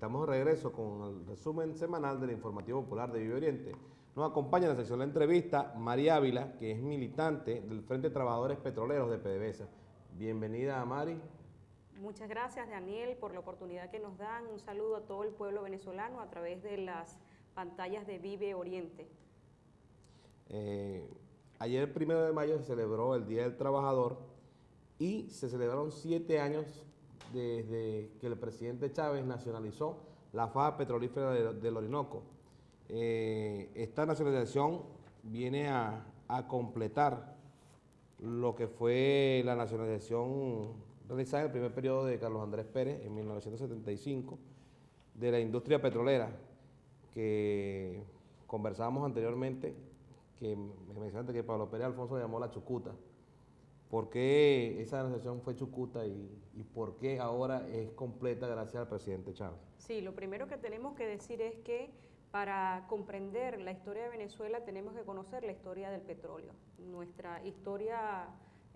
Estamos de regreso con el resumen semanal del Informativo Popular de Vive Oriente. Nos acompaña en la sección de la entrevista Mari Ávila, que es militante del Frente de Trabajadores Petroleros de PDVSA. Bienvenida, Mari. Muchas gracias, Daniel, por la oportunidad que nos dan. Un saludo a todo el pueblo venezolano a través de las pantallas de Vive Oriente. Ayer, el 1 de mayo, se celebró el Día del Trabajador y se celebraron 7 años desde que el presidente Chávez nacionalizó la faja petrolífera del Orinoco. Esta nacionalización viene a completar lo que fue la nacionalización realizada en el primer periodo de Carlos Andrés Pérez en 1975 de la industria petrolera, que conversábamos anteriormente, que me mencionaste que Pablo Pérez Alfonso le llamó la Chucuta. ¿Por qué esa nacionalización fue Chucuta y por qué ahora es completa gracias al presidente Chávez? Sí, lo primero que tenemos que decir es que para comprender la historia de Venezuela tenemos que conocer la historia del petróleo. Nuestra historia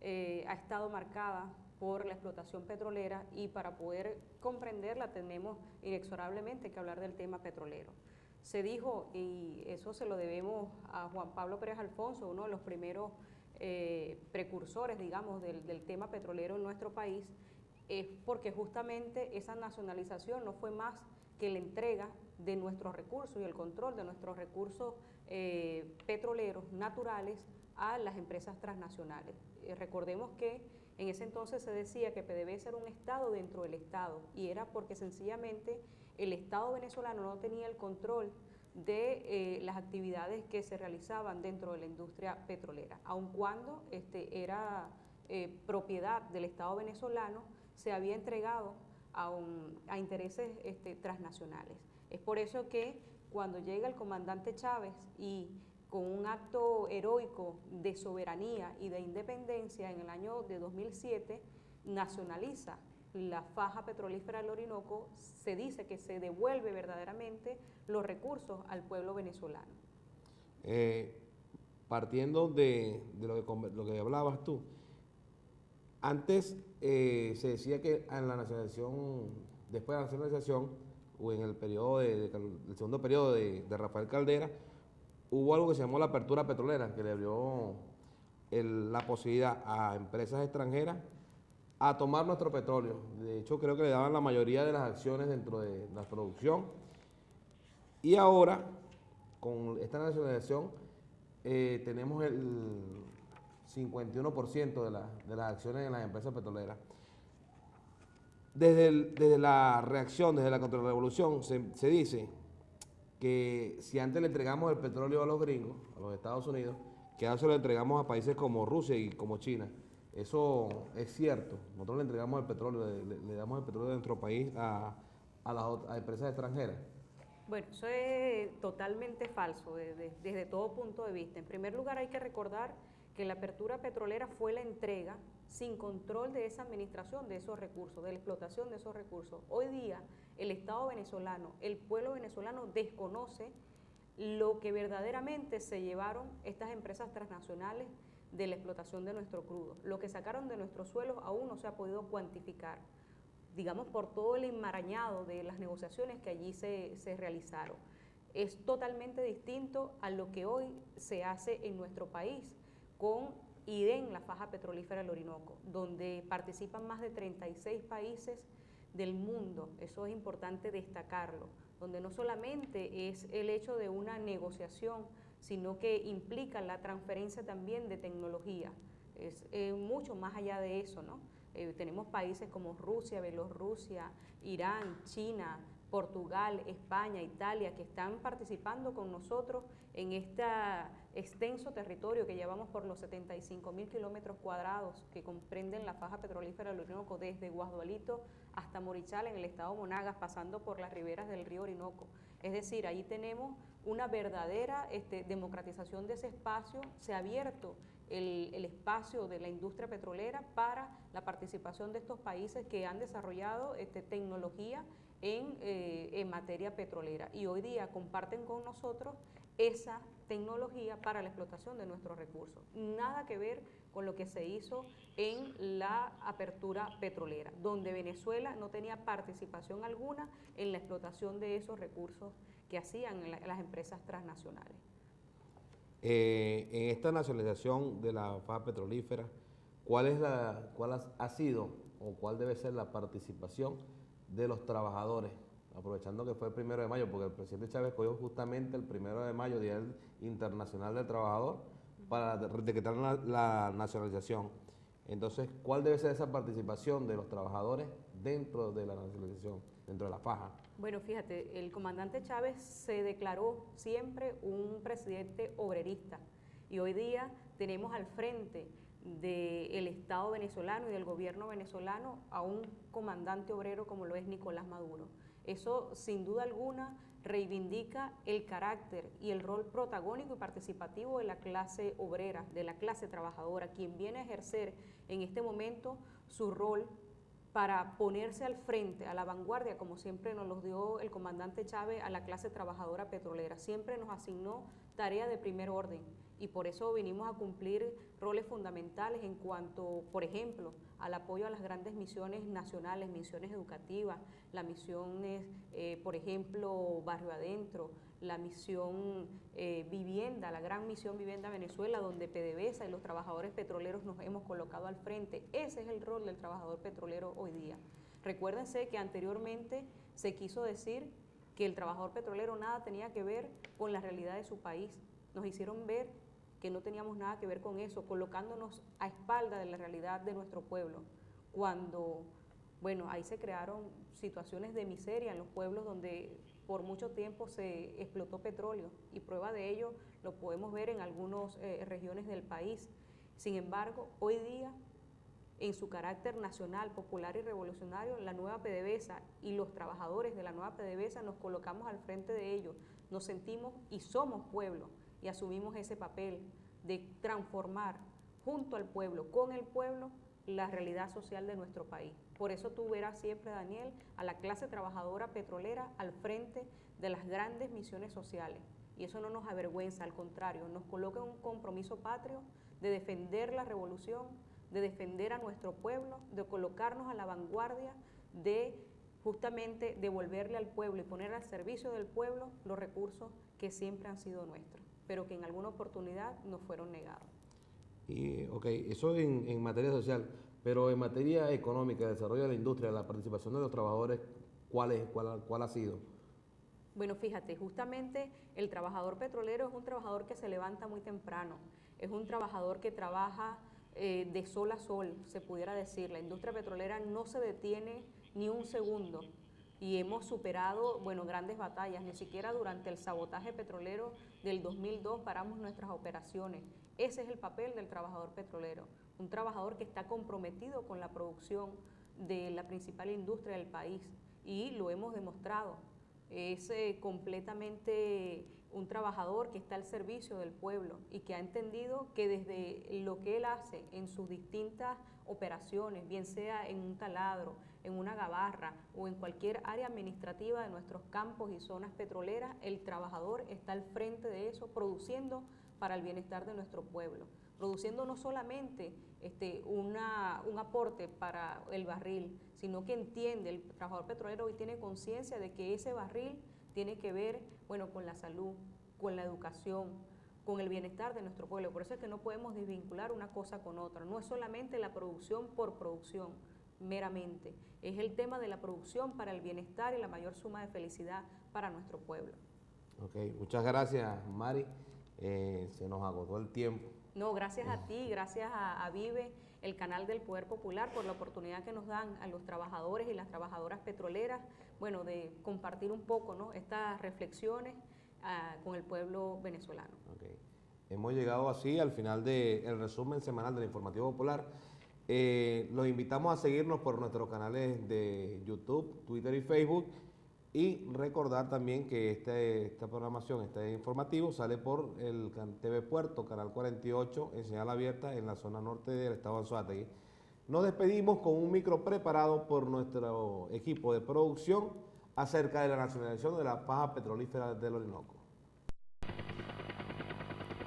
ha estado marcada por la explotación petrolera y para poder comprenderla tenemos inexorablemente que hablar del tema petrolero. Se dijo, y eso se lo debemos a Juan Pablo Pérez Alfonso, uno de los primeros precursores, digamos, del tema petrolero en nuestro país, es porque justamente esa nacionalización no fue más que la entrega de nuestros recursos y el control de nuestros recursos petroleros naturales a las empresas transnacionales. Recordemos que en ese entonces se decía que PDVSA era un Estado dentro del Estado y era porque sencillamente el Estado venezolano no tenía el control de las actividades que se realizaban dentro de la industria petrolera, aun cuando era propiedad del Estado venezolano, se había entregado a intereses transnacionales. Es por eso que cuando llega el comandante Chávez y con un acto heroico de soberanía y de independencia en el año de 2007, nacionaliza la faja petrolífera del Orinoco, se dice que se devuelve verdaderamente los recursos al pueblo venezolano. Partiendo de lo que hablabas tú, antes se decía que en la nacionalización, después de la nacionalización, o en el periodo el segundo periodo de Rafael Caldera, hubo algo que se llamó la apertura petrolera, que le abrió la posibilidad a empresas extranjeras a tomar nuestro petróleo. De hecho, creo que le daban la mayoría de las acciones dentro de la producción. Y ahora, con esta nacionalización, tenemos el 51% de las acciones en las empresas petroleras. Desde la reacción, desde la contrarrevolución, se dice que si antes le entregamos el petróleo a los gringos, a los Estados Unidos, que ahora se lo entregamos a países como Rusia y como China. Eso es cierto. Nosotros le entregamos el petróleo, le damos el petróleo de nuestro país a empresas extranjeras. Bueno, eso es totalmente falso desde todo punto de vista. En primer lugar, hay que recordar que la apertura petrolera fue la entrega sin control de esa administración de esos recursos, de la explotación de esos recursos. Hoy día, el Estado venezolano, el pueblo venezolano desconoce lo que verdaderamente se llevaron estas empresas transnacionales de la explotación de nuestro crudo. Lo que sacaron de nuestros suelos aún no se ha podido cuantificar, digamos, por todo el enmarañado de las negociaciones que allí se realizaron. Es totalmente distinto a lo que hoy se hace en nuestro país con IDEN, la faja petrolífera del Orinoco, donde participan más de 36 países del mundo. Eso es importante destacarlo, donde no solamente es el hecho de una negociación, sino que implica la transferencia también de tecnología. Es mucho más allá de eso, ¿no? Tenemos países como Rusia, Bielorrusia, Irán, China, Portugal, España, Italia, que están participando con nosotros en este extenso territorio que llevamos por los 75.000 kilómetros cuadrados que comprenden la faja petrolífera del Orinoco, desde Guasdualito hasta Morichal en el estado Monagas, pasando por las riberas del río Orinoco. Es decir, ahí tenemos una verdadera democratización de ese espacio. Se ha abierto el espacio de la industria petrolera para la participación de estos países que han desarrollado tecnología en materia petrolera y hoy día comparten con nosotros esa tecnología para la explotación de nuestros recursos. Nada que ver con lo que se hizo en la apertura petrolera, donde Venezuela no tenía participación alguna en la explotación de esos recursos que hacían las empresas transnacionales. En esta nacionalización de la faja petrolífera, ¿cuál ha sido o cuál debe ser la participación de los trabajadores? Aprovechando que fue el 1 de mayo, porque el presidente Chávez escogió justamente el 1 de mayo, Día Internacional del Trabajador, para decretar la nacionalización. Entonces, ¿cuál debe ser esa participación de los trabajadores dentro de la nacionalización, dentro de la faja? Bueno, fíjate, el comandante Chávez se declaró siempre un presidente obrerista y hoy día tenemos al frente del Estado venezolano y del gobierno venezolano a un comandante obrero como lo es Nicolás Maduro. Eso, sin duda alguna, reivindica el carácter y el rol protagónico y participativo de la clase obrera, de la clase trabajadora, quien viene a ejercer en este momento su rol para ponerse al frente, a la vanguardia, como siempre nos los dio el comandante Chávez a la clase trabajadora petrolera. Siempre nos asignó tarea de primer orden y por eso vinimos a cumplir roles fundamentales en cuanto, por ejemplo, al apoyo a las grandes misiones nacionales, misiones educativas, la misión, por ejemplo, Barrio Adentro, la misión Vivienda, la gran misión Vivienda Venezuela, donde PDVSA y los trabajadores petroleros nos hemos colocado al frente. Ese es el rol del trabajador petrolero hoy día. Recuérdense que anteriormente se quiso decir que el trabajador petrolero nada tenía que ver con la realidad de su país. Nos hicieron ver que no teníamos nada que ver con eso, colocándonos a espalda de la realidad de nuestro pueblo, cuando, bueno, ahí se crearon situaciones de miseria en los pueblos donde por mucho tiempo se explotó petróleo y prueba de ello lo podemos ver en algunas regiones del país. Sin embargo, hoy día, en su carácter nacional, popular y revolucionario, la nueva PDVSA y los trabajadores de la nueva PDVSA nos colocamos al frente de ellos, nos sentimos y somos pueblo y asumimos ese papel de transformar junto al pueblo, con el pueblo, la realidad social de nuestro país. Por eso tú verás siempre, Daniel, a la clase trabajadora petrolera al frente de las grandes misiones sociales. Y eso no nos avergüenza, al contrario, nos coloca en un compromiso patrio de defender la revolución, de defender a nuestro pueblo, de colocarnos a la vanguardia, de justamente devolverle al pueblo y poner al servicio del pueblo los recursos que siempre han sido nuestros, pero que en alguna oportunidad nos fueron negados. Y, ok, eso en materia social, pero en materia económica, desarrollo de la industria, la participación de los trabajadores, ¿cuál ha sido? Bueno, fíjate, justamente el trabajador petrolero es un trabajador que se levanta muy temprano, es un trabajador que trabaja de sol a sol, se pudiera decir. La industria petrolera no se detiene ni un segundo y hemos superado, bueno, grandes batallas. Ni siquiera durante el sabotaje petrolero del 2002 paramos nuestras operaciones. Ese es el papel del trabajador petrolero, un trabajador que está comprometido con la producción de la principal industria del país y lo hemos demostrado. Es completamente un trabajador que está al servicio del pueblo y que ha entendido que desde lo que él hace en sus distintas operaciones, bien sea en un taladro, en una gabarra o en cualquier área administrativa de nuestros campos y zonas petroleras, el trabajador está al frente de eso, produciendo para el bienestar de nuestro pueblo, produciendo no solamente un aporte para el barril, sino que entiende, el trabajador petrolero hoy tiene conciencia de que ese barril tiene que ver, bueno, con la salud, con la educación, con el bienestar de nuestro pueblo. Por eso es que no podemos desvincular una cosa con otra. No es solamente la producción por producción, meramente. Es el tema de la producción para el bienestar y la mayor suma de felicidad para nuestro pueblo. Ok, muchas gracias, Mari. Se nos agotó el tiempo. No, gracias a ti, gracias a Vive, el canal del Poder Popular, por la oportunidad que nos dan a los trabajadores y las trabajadoras petroleras, bueno, de compartir un poco, ¿no?, estas reflexiones con el pueblo venezolano. Okay. Hemos llegado así al final del resumen semanal del Informativo Popular. Los invitamos a seguirnos por nuestros canales de YouTube, Twitter y Facebook. Y recordar también que esta programación, este informativo, sale por el TV Puerto, Canal 48, en señal abierta en la zona norte del estado de Anzoátegui. Nos despedimos con un micro preparado por nuestro equipo de producción acerca de la nacionalización de la faja petrolífera del Orinoco.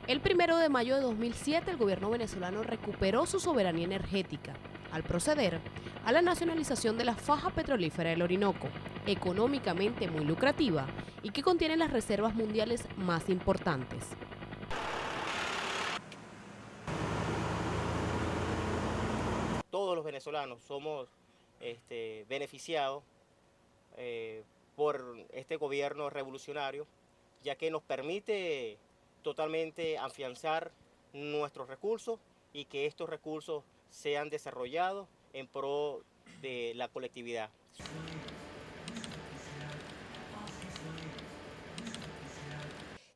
El 1 de mayo de 2007, el gobierno venezolano recuperó su soberanía energética al proceder a la nacionalización de la faja petrolífera del Orinoco, económicamente muy lucrativa y que contiene las reservas mundiales más importantes. Todos los venezolanos somos beneficiados por este gobierno revolucionario, ya que nos permite totalmente afianzar nuestros recursos y que estos recursos sean desarrollados en pro de la colectividad.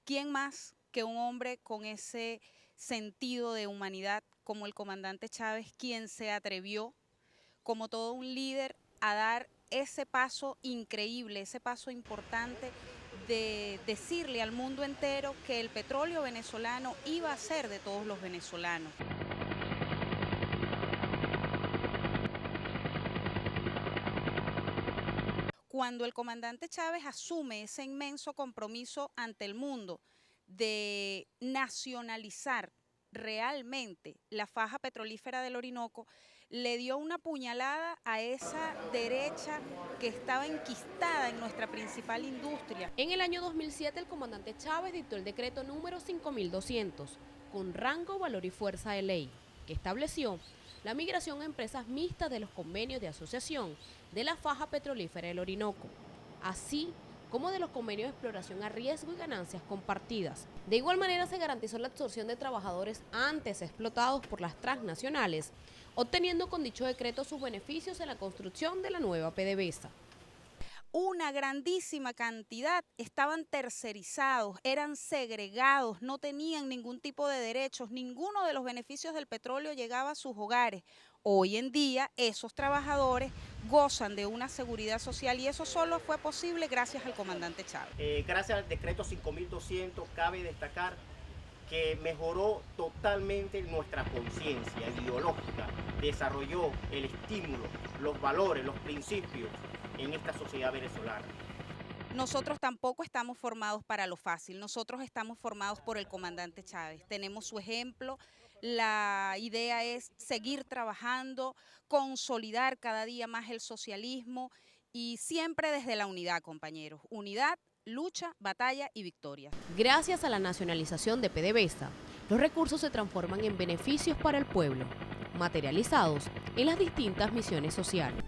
¿Quién más que un hombre con ese sentido de humanidad como el comandante Chávez, quien se atrevió, como todo un líder, a dar ese paso increíble, ese paso importante de decirle al mundo entero que el petróleo venezolano iba a ser de todos los venezolanos? Cuando el comandante Chávez asume ese inmenso compromiso ante el mundo de nacionalizar realmente la faja petrolífera del Orinoco, le dio una puñalada a esa derecha que estaba enquistada en nuestra principal industria. En el año 2007, el comandante Chávez dictó el decreto número 5200, con rango, valor y fuerza de ley, que estableció la migración a empresas mixtas de los convenios de asociación de la faja petrolífera del Orinoco, así como de los convenios de exploración a riesgo y ganancias compartidas. De igual manera, se garantizó la absorción de trabajadores antes explotados por las transnacionales, obteniendo con dicho decreto sus beneficios en la construcción de la nueva PDVSA. Una grandísima cantidad estaban tercerizados, eran segregados, no tenían ningún tipo de derechos, ninguno de los beneficios del petróleo llegaba a sus hogares. Hoy en día esos trabajadores gozan de una seguridad social y eso solo fue posible gracias al comandante Chávez. Gracias al decreto 5200 cabe destacar que mejoró totalmente nuestra conciencia ideológica, desarrolló el estímulo, los valores, los principios en esta sociedad venezolana. Nosotros tampoco estamos formados para lo fácil, nosotros estamos formados por el comandante Chávez, tenemos su ejemplo, la idea es seguir trabajando, consolidar cada día más el socialismo y siempre desde la unidad, compañeros, unidad, lucha, batalla y victoria. Gracias a la nacionalización de PDVSA, los recursos se transforman en beneficios para el pueblo, materializados en las distintas misiones sociales.